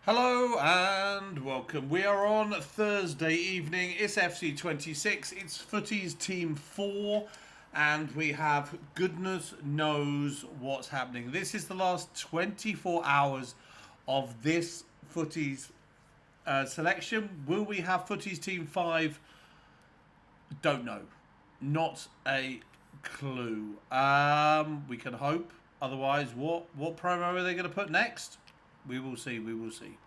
Hello and welcome. We are on Thursday evening. It's FC26. It's Footies Team 4. And we have goodness knows what's happening. This is the last 24 hours of this Footies selection. Will we have Footies Team 5? Don't know. Not a clue. We can hope. Otherwise, what promo are they going to put next? We will see. We will see.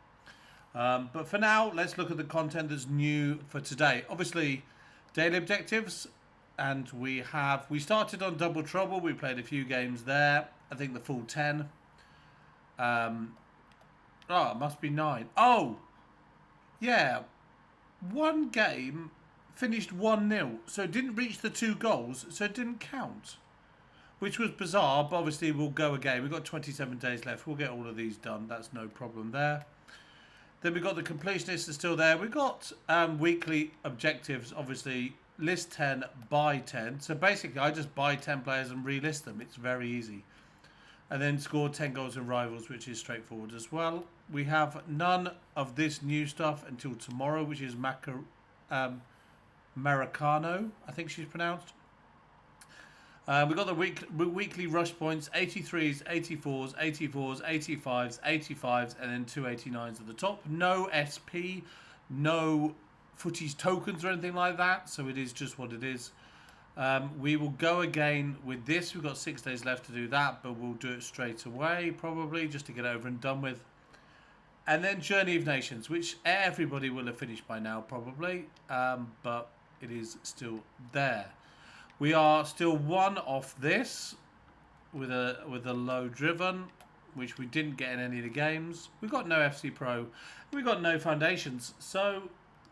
But for now, let's look at the content that's new for today. Obviously, daily objectives, and we started on Double Trouble. We played a few games there. I think the full 10. Oh, it must be 9. Oh, yeah. One game finished 1-0, so it didn't reach the 2 goals, so it didn't count. Which was bizarre, but obviously we'll go again. We've got 27 days left. We'll get all of these done. That's no problem there. Then we've got the completionists are still there. We've got weekly objectives, obviously. List 10, buy 10. So basically, I just buy 10 players and relist them. It's very easy. And then score 10 goals in rivals, which is straightforward as well. We have none of this new stuff until tomorrow, which is Maracano, I think she's pronounced. We've got the weekly rush points, 83s, 84s, 84s, 85s, 85s, and then 289s at the top. No SP, no footies tokens or anything like that, so it is just what it is. We will go again with this. We've got 6 days left to do that, but we'll do it straight away, probably, just to get over and done with. And then Journey of Nations, which everybody will have finished by now, probably, but it is still there. We are still one off this with a low driven, which we didn't get in any of the games. We've got no FC Pro. We've got no foundations. So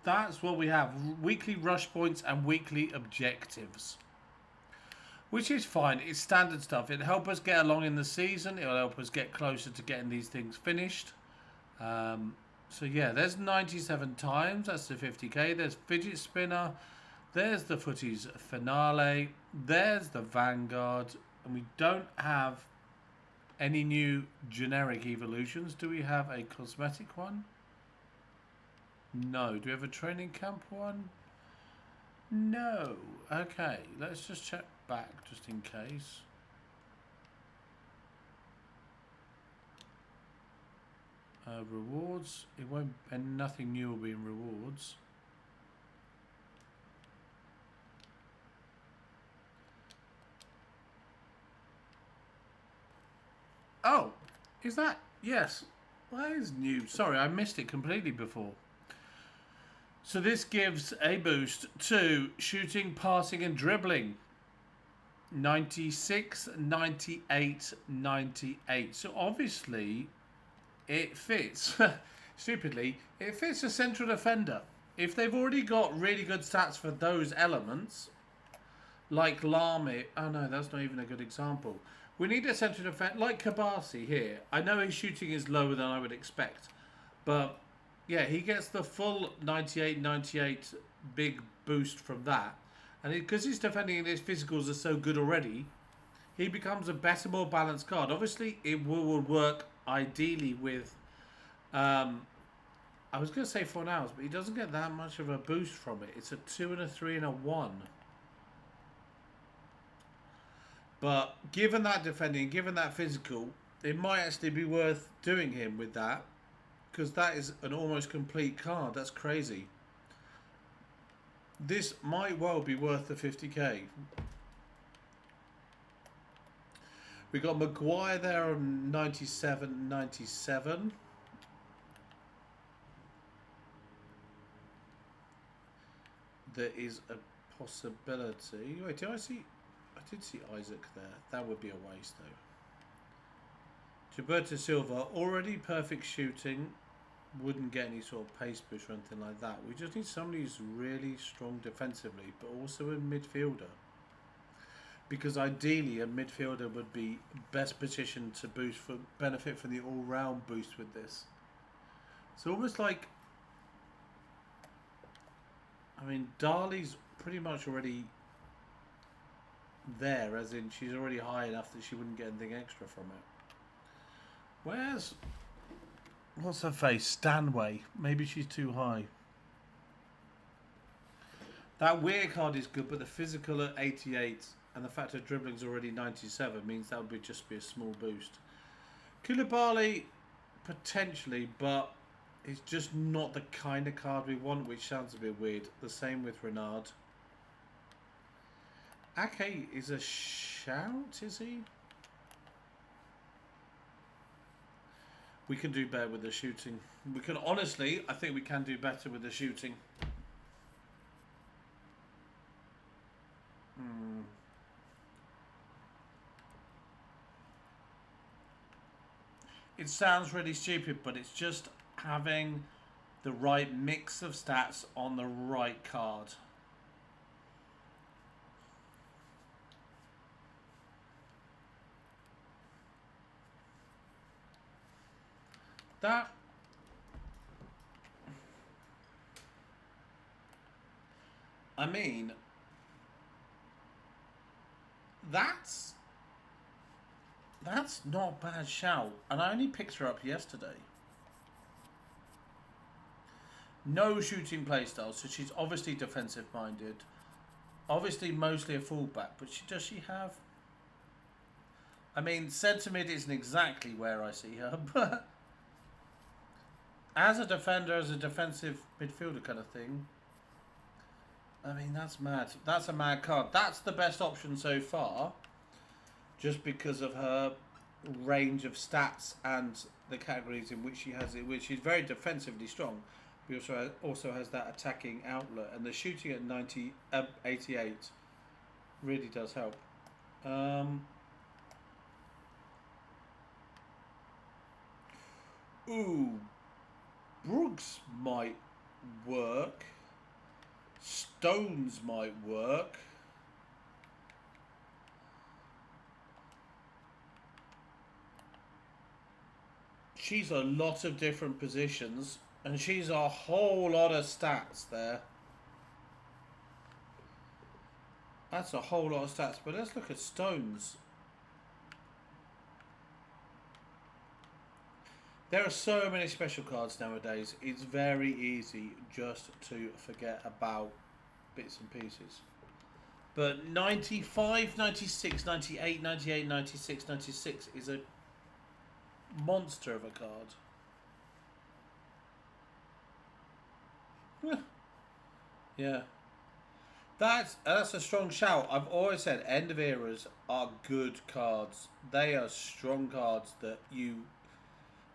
that's what we have. Weekly rush points and weekly objectives. Which is fine. It's standard stuff. It'll help us get along in the season. It'll help us get closer to getting these things finished. So yeah, there's 97 times. That's the 50k. There's Fidget Spinner. There's the Footies Finale. There's the Vanguard. And we don't have any new generic evolutions. Do we have a cosmetic one? No. Do we have a training camp one? No. Okay. Let's just check back just in case. Rewards. It won't, and nothing new will be in rewards. Oh, is that? Yes. That is new. Sorry, I missed it completely before. So this gives a boost to shooting, passing and dribbling. 96, 98, 98. So obviously it fits. Stupidly, it fits a central defender. If they've already got really good stats for those elements, like Lamy. Oh no, that's not even a good example. We need a central defender like Kabasi here. I know his shooting is lower than I would expect, but yeah, he gets the full 98, 98 big boost from that. And because his defending and his physicals are so good already, he becomes a better, more balanced card. Obviously, it will work ideally with, I was going to say 4 hours, but he doesn't get that much of a boost from it. It's a 2 and a 3 and a 1. But given that defending, given that physical, it might actually be worth doing him with that. Because that is an almost complete card. That's crazy. This might well be worth the 50k. We got Maguire there on 97, 97. There is a possibility. Wait, did I see? I did see Isaac there. That would be a waste though. Gilberto Silva, already perfect shooting. Wouldn't get any sort of pace push or anything like that. We just need somebody who's really strong defensively, but also a midfielder. Because ideally a midfielder would be best positioned to boost for benefit from the all-round boost with this. So almost like, I mean, Dali's pretty much already there, as in she's already high enough that she wouldn't get anything extra from it. Where's What's her face? Stanway. Maybe she's too high. That weird card is good, but the physical at 88 and the fact her dribbling's already 97 means that would just be a small boost. Koulibaly, potentially, but it's just not the kind of card we want, which sounds a bit weird. The same with Renard. Ake is a shout, is he? We can do better with the shooting. We can, honestly, I think we can do better with the shooting. It sounds really stupid, but it's just having the right mix of stats on the right card. That I mean, that's not a bad shout, and I only picked her up yesterday. No shooting playstyle, so she's obviously defensive minded, obviously mostly a fullback, but does she have? I mean, centre mid isn't exactly where I see her, but as a defender, as a defensive midfielder kind of thing, I mean, that's mad. That's a mad card. That's the best option so far, just because of her range of stats and the categories in which she has it, which is very defensively strong. But also has that attacking outlet, and the shooting at 88 really does help. Ooh, Brooks might work. Stones might work. She's a lot of different positions, and she's a whole lot of stats there. That's a whole lot of stats, but let's look at Stones. There are so many special cards nowadays, it's very easy just to forget about bits and pieces. But 95, 96, 98, 98, 96, 96 is a monster of a card. Yeah. That's a strong shout. I've always said end of eras are good cards. They are strong cards that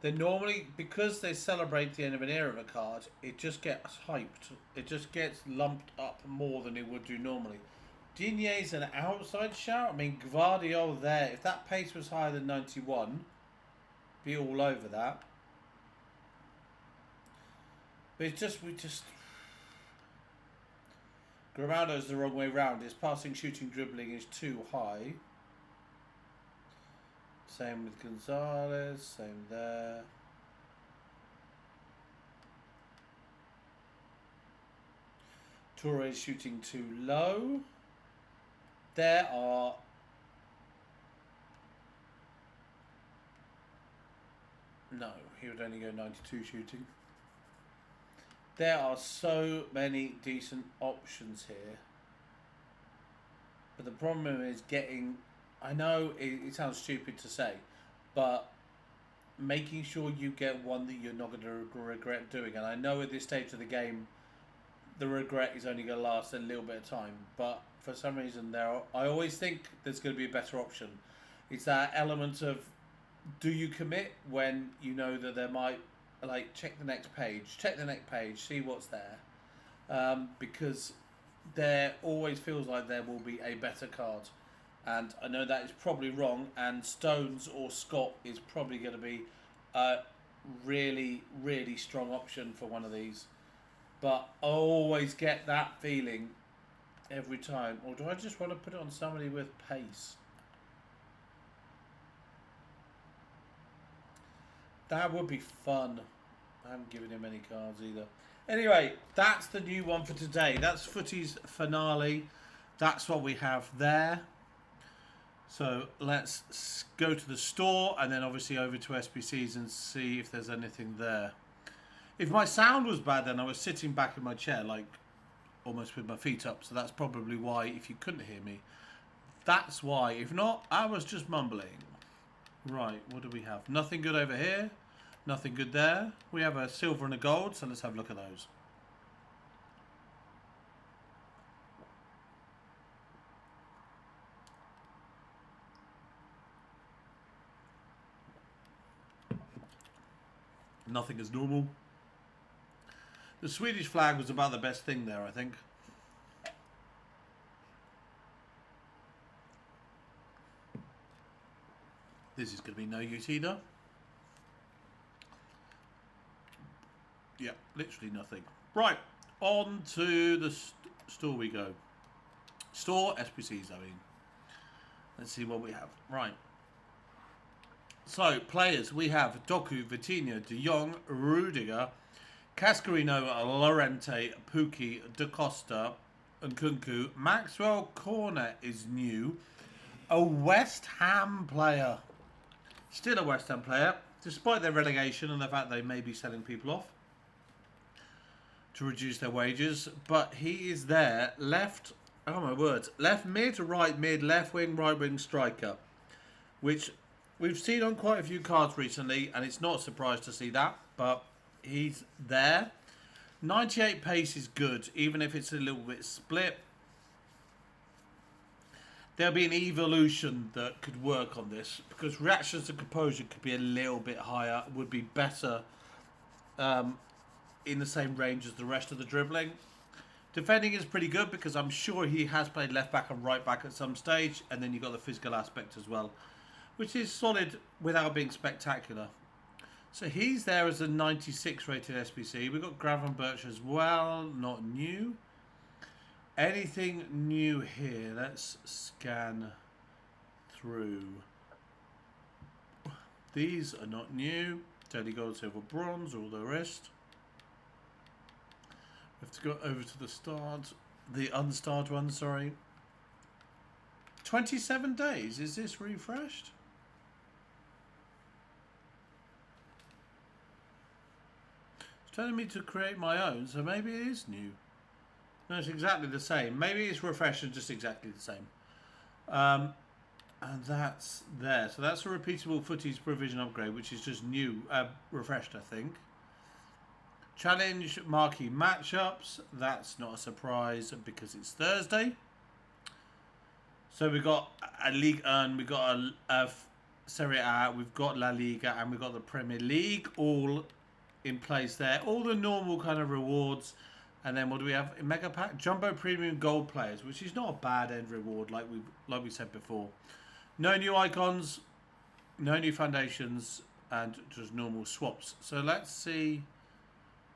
they normally, because they celebrate the end of an era of a card, it just gets hyped. It just gets lumped up more than it would do normally. Digne's an outside shout. I mean, Gvardiol there, if that pace was higher than 91, be all over that. But it's just, Grimaldo's the wrong way round. His passing, shooting, dribbling is too high. Same with Gonzalez, same there. Torres shooting too low. There are no, he would only go 92 shooting. There are so many decent options here. But the problem is getting, I know it sounds stupid to say, but making sure you get one that you're not going to regret doing. And I know at this stage of the game, the regret is only going to last a little bit of time. But for some reason, I always think there's going to be a better option. It's that element of, do you commit when you know that there might, like, check the next page, see what's there. Because there always feels like there will be a better card. And I know that is probably wrong, and Stones or Scott is probably going to be a really, really strong option for one of these. But I always get that feeling every time. Or do I just want to put it on somebody with pace? That would be fun. I haven't given him any cards either. Anyway, that's the new one for today. That's Footies Finale. That's what we have there. So let's go to the store and then obviously over to SBCs and see if there's anything there. If my sound was bad, then I was sitting back in my chair, like almost with my feet up. So that's probably why, if you couldn't hear me, that's why. If not, I was just mumbling. Right, what do we have? Nothing good over here. Nothing good there. We have a silver and a gold, so let's have a look at those. Nothing is normal. The Swedish flag was about the best thing there, I think. This is going to be no use either. Yeah, literally nothing. Right, on to the store we go. Store, SBCs, I mean. Let's see what we have. Right. So, players, we have Doku, Vitinha, De Jong, Rudiger, Cascarino, Llorente, Pukki, Da Costa, and Kunku. Maxwel Cornet is new. A West Ham player. Still a West Ham player, despite their relegation and the fact they may be selling people off to reduce their wages. But he is there, left, oh my words, left mid, right mid, left wing, right wing striker. Which we've seen on quite a few cards recently, and it's not a surprise to see that, but he's there. 98 pace is good, even if it's a little bit split. There'll be an evolution that could work on this, because reactions to composure could be a little bit higher, would be better in the same range as the rest of the dribbling. Defending is pretty good, because I'm sure he has played left back and right back at some stage, and then you've got the physical aspect as well, which is solid without being spectacular. So he's there as a 96 rated SBC. We've got Gravenberch as well, not new. Anything new here? Let's scan through. These are not new. Daily gold, silver, bronze, all the rest. We have to go over to the starred, the unstarred one, sorry. 27 days, is this refreshed? It's telling me to create my own, so maybe it is new. No, it's exactly the same. Maybe it's refreshed and just exactly the same. And that's there. So that's a repeatable footies provision upgrade, which is just new, refreshed, I think. Challenge Marquee Matchups. That's not a surprise because it's Thursday. So we've got a League 1, we've got a Serie A, we've got La Liga, and we've got the Premier League all in place there. All the normal kind of rewards. And then what do we have in Mega Pack? Jumbo Premium Gold Players, which is not a bad end reward like we said before. No new icons, no new foundations, and just normal swaps. So let's see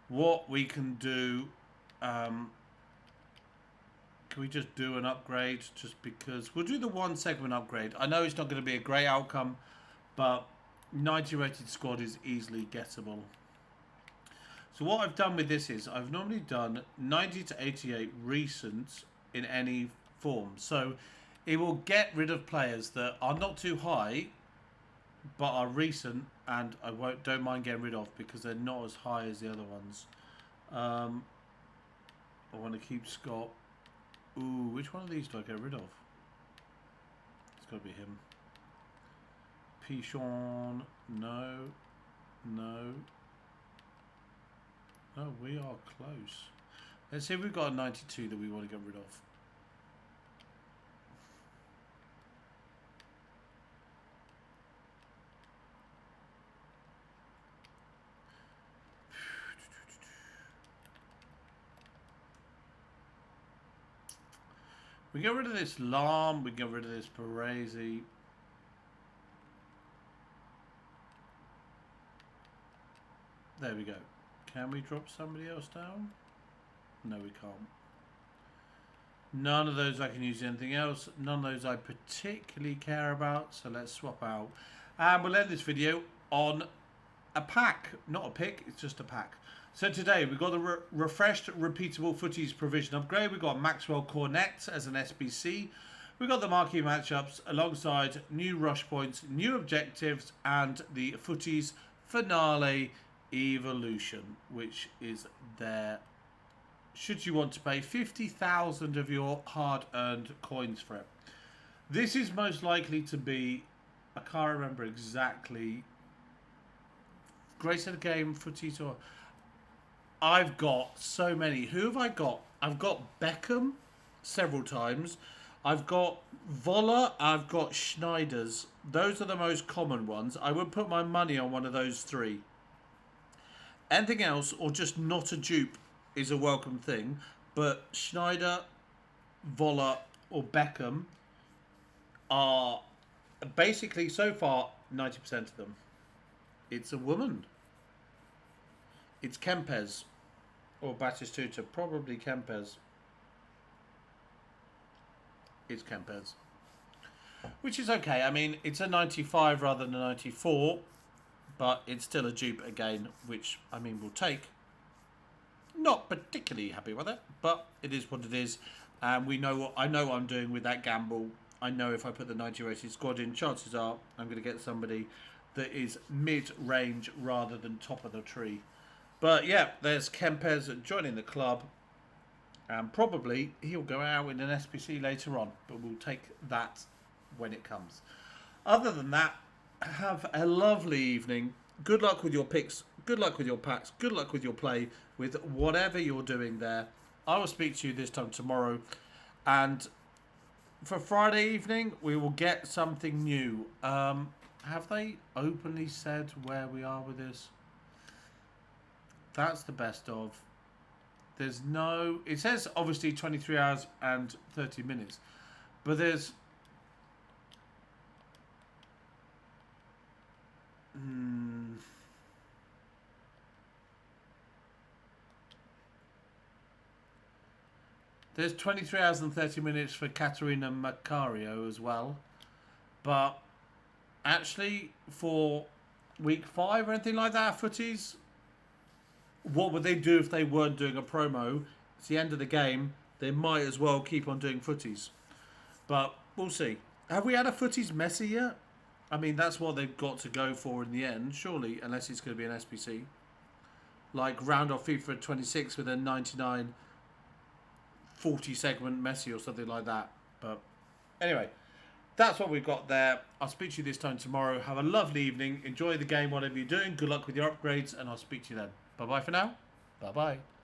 what we can do. Can we just do an upgrade just because? We'll do the one segment upgrade. I know it's not going to be a great outcome, but 90 rated squad is easily gettable. So what I've done with this is I've normally done 90 to 88 recent in any form. So it will get rid of players that are not too high but are recent, and I don't mind getting rid of because they're not as high as the other ones. I want to keep Scott. Ooh, which one of these do I get rid of? It's got to be him. Pichon, no, no. Oh, we are close. Let's see if we've got a 92 that we want to get rid of. We get rid of this Lam, we get rid of this Parisi. There we go. Can we drop somebody else down? No, we can't. None of those I can use anything else. None of those I particularly care about. So let's swap out. And we'll end this video on a pack. Not a pick, it's just a pack. So today we've got the refreshed repeatable footies provision upgrade. We've got Maxwel Cornet as an SBC. We've got the marquee matchups alongside new rush points, new objectives, and the Footies Finale Evolution, which is there. Should you want to pay 50,000 of your hard-earned coins for it. This is most likely to be, I can't remember exactly, Grace of the Game, Footies, or... I've got so many. Who have I got? I've got Beckham several times. I've got Voller, I've got Schneider's. Those are the most common ones. I would put my money on one of those three. Anything else, or just not a dupe, is a welcome thing. But Schneider, Voller, or Beckham are basically, so far, 90% of them. It's a woman. It's Kempes. Or Batistuta. Probably Kempes. It's Kempes. Which is okay. I mean, it's a 95 rather than a 94. But it's still a dupe again. Which, I mean, we'll take. Not particularly happy with it. But it is what it is. And we know what I know what I'm doing with that gamble. I know if I put the 90 rated squad in, chances are I'm going to get somebody that is mid-range rather than top of the tree. But yeah, there's Kempes joining the club. And probably he'll go out in an SBC later on. But we'll take that when it comes. Other than that, have a lovely evening. Good luck with your picks. Good luck with your packs. Good luck with your play. With whatever you're doing there. I will speak to you this time tomorrow. And for Friday evening, we will get something new. Have they openly said where we are with this? That's the best of. There's no... It says, obviously, 23 hours and 30 minutes. But there's... There's 23 hours and 30 minutes for Katerina Macario as well. But actually, for week 5 or anything like that, Footies, what would they do if they weren't doing a promo? It's the end of the game. They might as well keep on doing Footies. But we'll see. Have we had a Footies Messi yet? I mean, that's what they've got to go for in the end, surely, unless it's going to be an SBC. Like round off FIFA 26 with a 99... 40 segment Messi or something like that. But anyway, that's what we've got there. I'll speak to you this time tomorrow. Have a lovely evening. Enjoy the game, whatever you're doing. Good luck with your upgrades, and I'll speak to you then. Bye-bye for now. Bye-bye.